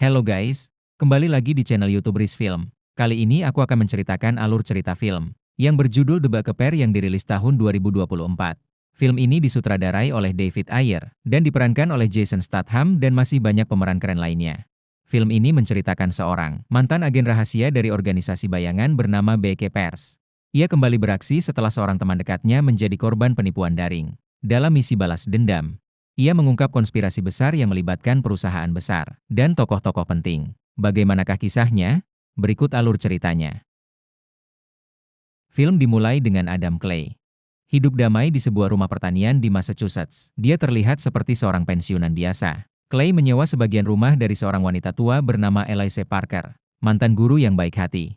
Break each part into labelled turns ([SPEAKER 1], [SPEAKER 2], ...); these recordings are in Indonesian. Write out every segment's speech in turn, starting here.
[SPEAKER 1] Hello guys, kembali lagi di channel YouTube Riz Film. Kali ini aku akan menceritakan alur cerita film yang berjudul The Buccaneer yang dirilis tahun 2024. Film ini disutradarai oleh David Ayer dan diperankan oleh Jason Statham dan masih banyak pemeran keren lainnya. Film ini menceritakan seorang mantan agen rahasia dari organisasi bayangan bernama BK Pers. Ia kembali beraksi setelah seorang teman dekatnya menjadi korban penipuan daring. Dalam misi balas dendam, ia mengungkap konspirasi besar yang melibatkan perusahaan besar dan tokoh-tokoh penting. Bagaimanakah kisahnya? Berikut alur ceritanya. Film dimulai dengan Adam Clay. Hidup damai di sebuah rumah pertanian di Massachusetts. Dia terlihat seperti seorang pensiunan biasa. Clay menyewa sebagian rumah dari seorang wanita tua bernama Elise Parker, mantan guru yang baik hati.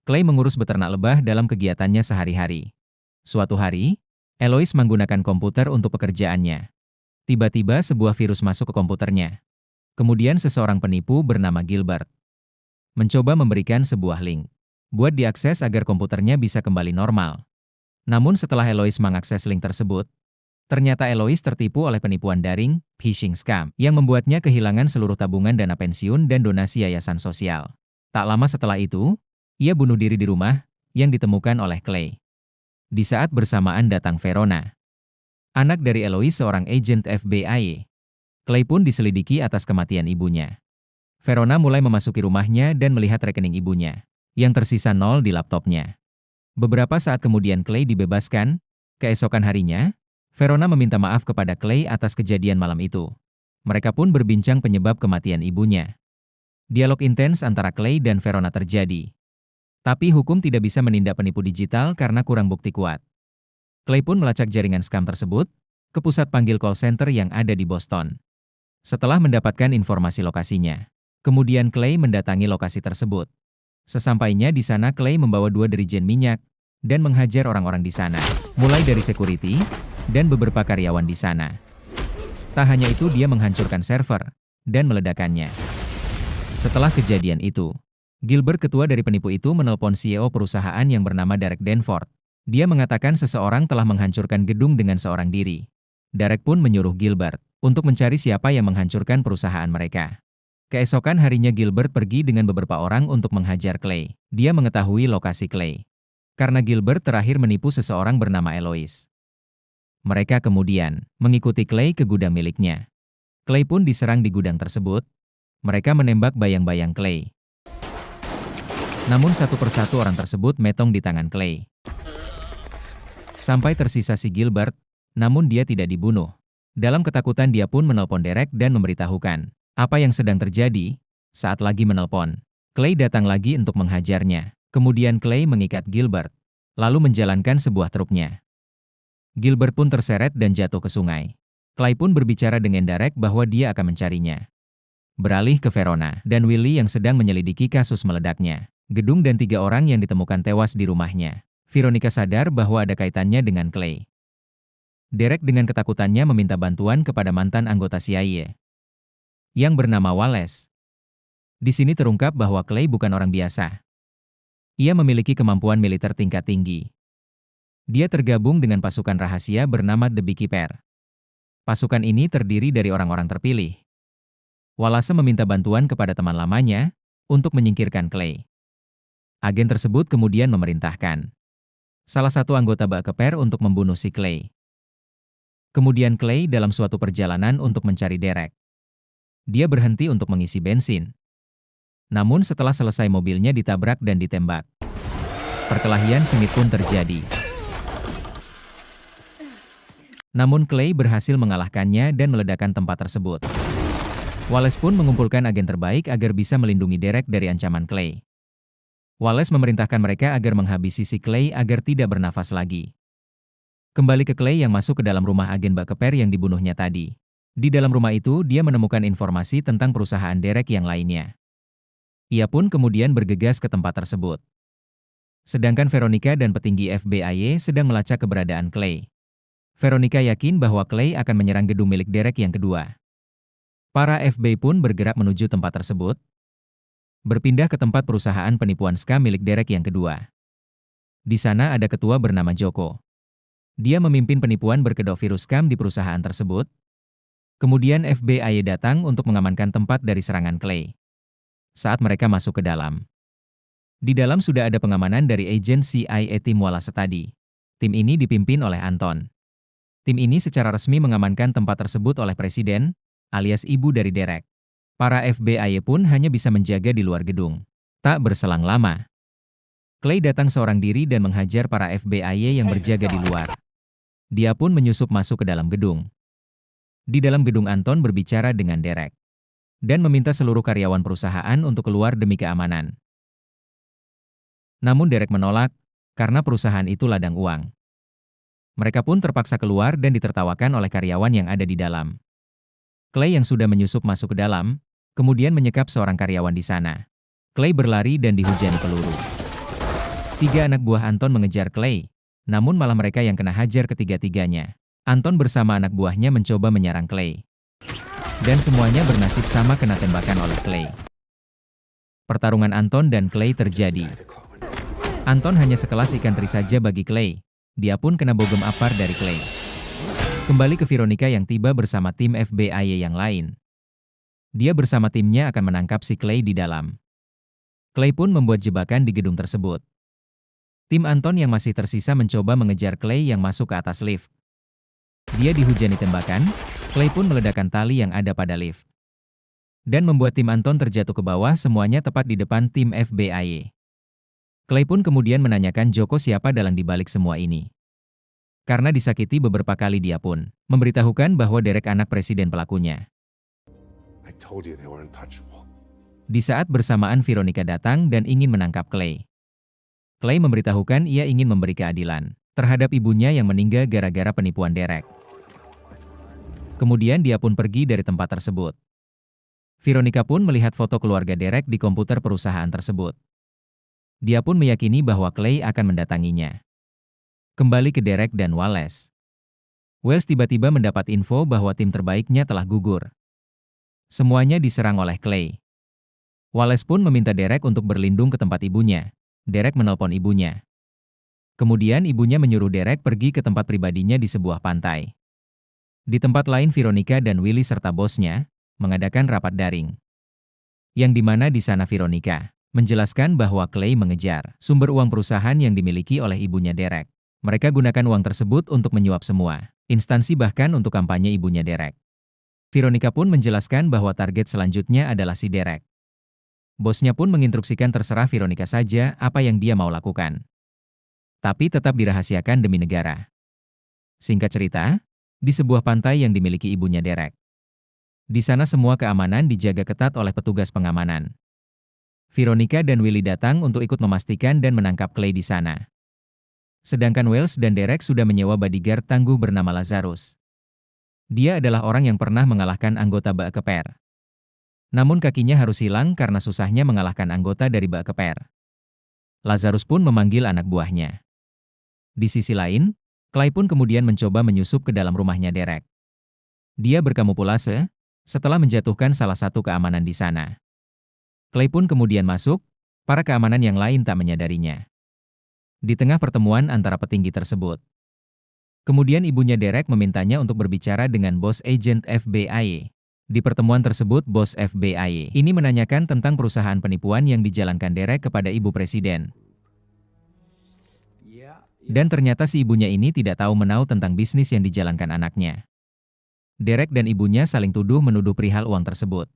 [SPEAKER 1] Clay mengurus beternak lebah dalam kegiatannya sehari-hari. Suatu hari, Eloise menggunakan komputer untuk pekerjaannya. Tiba-tiba sebuah virus masuk ke komputernya. Kemudian seseorang penipu bernama Gilbert mencoba memberikan sebuah link buat diakses agar komputernya bisa kembali normal. Namun setelah Eloise mengakses link tersebut, ternyata Eloise tertipu oleh penipuan daring, phishing scam, yang membuatnya kehilangan seluruh tabungan dana pensiun dan donasi yayasan sosial. Tak lama setelah itu, ia bunuh diri di rumah yang ditemukan oleh Clay. Di saat bersamaan datang Verona, anak dari Eloise, seorang agen FBI. Clay pun diselidiki atas kematian ibunya. Verona mulai memasuki rumahnya dan melihat rekening ibunya, yang tersisa nol di laptopnya. Beberapa saat kemudian Clay dibebaskan. Keesokan harinya, Verona meminta maaf kepada Clay atas kejadian malam itu. Mereka pun berbincang penyebab kematian ibunya. Dialog intens antara Clay dan Verona terjadi. Tapi hukum tidak bisa menindak penipu digital karena kurang bukti kuat. Clay pun melacak jaringan scam tersebut ke pusat panggil call center yang ada di Boston. Setelah mendapatkan informasi lokasinya, kemudian Clay mendatangi lokasi tersebut. Sesampainya di sana, Clay membawa 2 dirijen minyak dan menghajar orang-orang di sana, mulai dari security dan beberapa karyawan di sana. Tak hanya itu, dia menghancurkan server dan meledakannya. Setelah kejadian itu, Gilbert, ketua dari penipu itu, menelpon CEO perusahaan yang bernama Derek Danforth. Dia mengatakan seseorang telah menghancurkan gedung dengan seorang diri. Derek pun menyuruh Gilbert untuk mencari siapa yang menghancurkan perusahaan mereka. Keesokan harinya Gilbert pergi dengan beberapa orang untuk menghajar Clay. Dia mengetahui lokasi Clay karena Gilbert terakhir menipu seseorang bernama Eloise. Mereka kemudian mengikuti Clay ke gudang miliknya. Clay pun diserang di gudang tersebut. Mereka menembak bayang-bayang Clay. Namun satu persatu orang tersebut metong di tangan Clay. Sampai tersisa si Gilbert, namun dia tidak dibunuh. Dalam ketakutan dia pun menelpon Derek dan memberitahukan apa yang sedang terjadi. Saat lagi menelpon, Clay datang lagi untuk menghajarnya. Kemudian Clay mengikat Gilbert, lalu menjalankan sebuah truknya. Gilbert pun terseret dan jatuh ke sungai. Clay pun berbicara dengan Derek bahwa dia akan mencarinya. Beralih ke Verona dan Willie yang sedang menyelidiki kasus meledaknya gedung dan 3 orang yang ditemukan tewas di rumahnya. Veronica sadar bahwa ada kaitannya dengan Clay. Derek dengan ketakutannya meminta bantuan kepada mantan anggota CIA yang bernama Wallace. Di sini terungkap bahwa Clay bukan orang biasa. Ia memiliki kemampuan militer tingkat tinggi. Dia tergabung dengan pasukan rahasia bernama The Beekeeper. Pasukan ini terdiri dari orang-orang terpilih. Wallace meminta bantuan kepada teman lamanya untuk menyingkirkan Clay. Agen tersebut kemudian memerintahkan salah satu anggota Buccaneer untuk membunuh si Clay. Kemudian Clay dalam suatu perjalanan untuk mencari Derek. Dia berhenti untuk mengisi bensin. Namun setelah selesai mobilnya ditabrak dan ditembak. Perkelahian sengit pun terjadi. Namun Clay berhasil mengalahkannya dan meledakkan tempat tersebut. Wallace pun mengumpulkan agen terbaik agar bisa melindungi Derek dari ancaman Clay. Wallace memerintahkan mereka agar menghabisi si Clay agar tidak bernafas lagi. Kembali ke Clay yang masuk ke dalam rumah agen Buccaneer yang dibunuhnya tadi. Di dalam rumah itu dia menemukan informasi tentang perusahaan Derek yang lainnya. Ia pun kemudian bergegas ke tempat tersebut. Sedangkan Veronica dan petinggi FBI sedang melacak keberadaan Clay. Veronica yakin bahwa Clay akan menyerang gedung milik Derek yang kedua. Para FBI pun bergerak menuju tempat tersebut, berpindah ke tempat perusahaan penipuan scam milik Derek yang kedua. Di sana ada ketua bernama Joko. Dia memimpin penipuan berkedok virus scam di perusahaan tersebut. Kemudian FBI datang untuk mengamankan tempat dari serangan Clay. saat mereka masuk ke dalam. Di dalam sudah ada pengamanan dari agen CIA tim Wallace tadi. Tim ini dipimpin oleh Anton. Tim ini secara resmi mengamankan tempat tersebut oleh Presiden, alias ibu dari Derek. Para FBI pun hanya bisa menjaga di luar gedung. Tak berselang lama, Clay datang seorang diri dan menghajar para FBI yang berjaga di luar. Dia pun menyusup masuk ke dalam gedung. Di dalam gedung Anton berbicara dengan Derek dan meminta seluruh karyawan perusahaan untuk keluar demi keamanan. Namun Derek menolak, karena perusahaan itu ladang uang. Mereka pun terpaksa keluar dan ditertawakan oleh karyawan yang ada di dalam. Clay yang sudah menyusup masuk ke dalam, kemudian menyekap seorang karyawan di sana. Clay berlari dan dihujani peluru. 3 anak buah Anton mengejar Clay, namun malah mereka yang kena hajar ketiga-tiganya. Anton bersama anak buahnya mencoba menyerang Clay. Dan semuanya bernasib sama kena tembakan oleh Clay. Pertarungan Anton dan Clay terjadi. Anton hanya sekelas ikan teri saja bagi Clay. Dia pun kena bogem apar dari Clay. Kembali ke Veronica yang tiba bersama tim FBI yang lain. Dia bersama timnya akan menangkap si Clay di dalam. Clay pun membuat jebakan di gedung tersebut. Tim Anton yang masih tersisa mencoba mengejar Clay yang masuk ke atas lift. Dia dihujani tembakan, Clay pun meledakkan tali yang ada pada lift. Dan membuat tim Anton terjatuh ke bawah semuanya tepat di depan tim FBI. Clay pun kemudian menanyakan Joko siapa dalang dibalik semua ini. Karena disakiti beberapa kali dia pun memberitahukan bahwa Derek anak presiden pelakunya. Di saat bersamaan Veronica datang dan ingin menangkap Clay. Clay memberitahukan ia ingin memberi keadilan terhadap ibunya yang meninggal gara-gara penipuan Derek. Kemudian dia pun pergi dari tempat tersebut. Veronica pun melihat foto keluarga Derek di komputer perusahaan tersebut. Dia pun meyakini bahwa Clay akan mendatanginya. Kembali ke Derek dan Wallace. Wells tiba-tiba mendapat info bahwa tim terbaiknya telah gugur. Semuanya diserang oleh Clay. Wallace pun meminta Derek untuk berlindung ke tempat ibunya. Derek menelpon ibunya. Kemudian ibunya menyuruh Derek pergi ke tempat pribadinya di sebuah pantai. Di tempat lain Veronica dan Willy serta bosnya mengadakan rapat daring. Yang dimana di sana Veronica menjelaskan bahwa Clay mengejar sumber uang perusahaan yang dimiliki oleh ibunya Derek. Mereka gunakan uang tersebut untuk menyuap semua instansi bahkan untuk kampanye ibunya Derek. Veronica pun menjelaskan bahwa target selanjutnya adalah si Derek. Bosnya pun menginstruksikan terserah Veronica saja apa yang dia mau lakukan. Tapi tetap dirahasiakan demi negara. Singkat cerita, di sebuah pantai yang dimiliki ibunya Derek. Di sana semua keamanan dijaga ketat oleh petugas pengamanan. Veronica dan Willy datang untuk ikut memastikan dan menangkap Clay di sana. Sedangkan Wells dan Derek sudah menyewa bodyguard tangguh bernama Lazarus. Dia adalah orang yang pernah mengalahkan anggota Bak Keper. Namun kakinya harus hilang karena susahnya mengalahkan anggota dari Bak Keper. Lazarus pun memanggil anak buahnya. Di sisi lain, Clay pun kemudian mencoba menyusup ke dalam rumahnya Derek. Dia berkamuflase setelah menjatuhkan salah satu keamanan di sana. Clay pun kemudian masuk, para keamanan yang lain tak menyadarinya. Di tengah pertemuan antara petinggi tersebut. Kemudian ibunya Derek memintanya untuk berbicara dengan bos agen FBI. Di pertemuan tersebut bos FBI ini menanyakan tentang perusahaan penipuan yang dijalankan Derek kepada ibu presiden. Dan ternyata si ibunya ini tidak tahu menau tentang bisnis yang dijalankan anaknya. Derek dan ibunya saling tuduh menuduh perihal uang tersebut.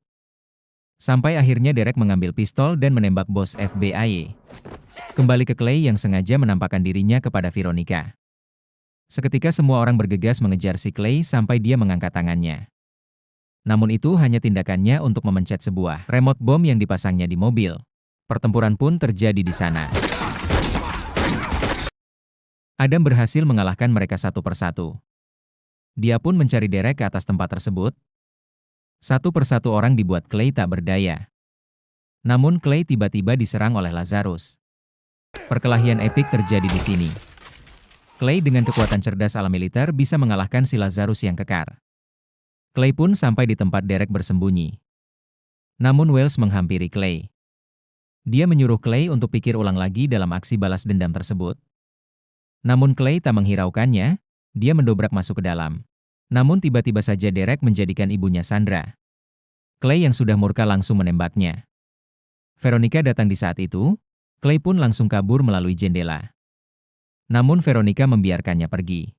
[SPEAKER 1] Sampai akhirnya Derek mengambil pistol dan menembak bos FBI. Kembali ke Clay yang sengaja menampakkan dirinya kepada Veronica. Seketika semua orang bergegas mengejar si Clay sampai dia mengangkat tangannya. Namun itu hanya tindakannya untuk memencet sebuah remote bom yang dipasangnya di mobil. Pertempuran pun terjadi di sana. Adam berhasil mengalahkan mereka satu persatu. Dia pun mencari Derek ke atas tempat tersebut. Satu persatu orang dibuat Clay tak berdaya. Namun Clay tiba-tiba diserang oleh Lazarus. Perkelahian epik terjadi di sini. Clay dengan kekuatan cerdas ala militer bisa mengalahkan si Lazarus yang kekar. Clay pun sampai di tempat Derek bersembunyi. Namun Wells menghampiri Clay. Dia menyuruh Clay untuk pikir ulang lagi dalam aksi balas dendam tersebut. Namun Clay tak menghiraukannya, dia mendobrak masuk ke dalam. Namun tiba-tiba saja Derek menjadikan ibunya sandra. Clay yang sudah murka langsung menembaknya. Veronica datang di saat itu, Clay pun langsung kabur melalui jendela. Namun Veronica membiarkannya pergi.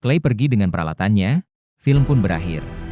[SPEAKER 1] Clay pergi dengan peralatannya, film pun berakhir.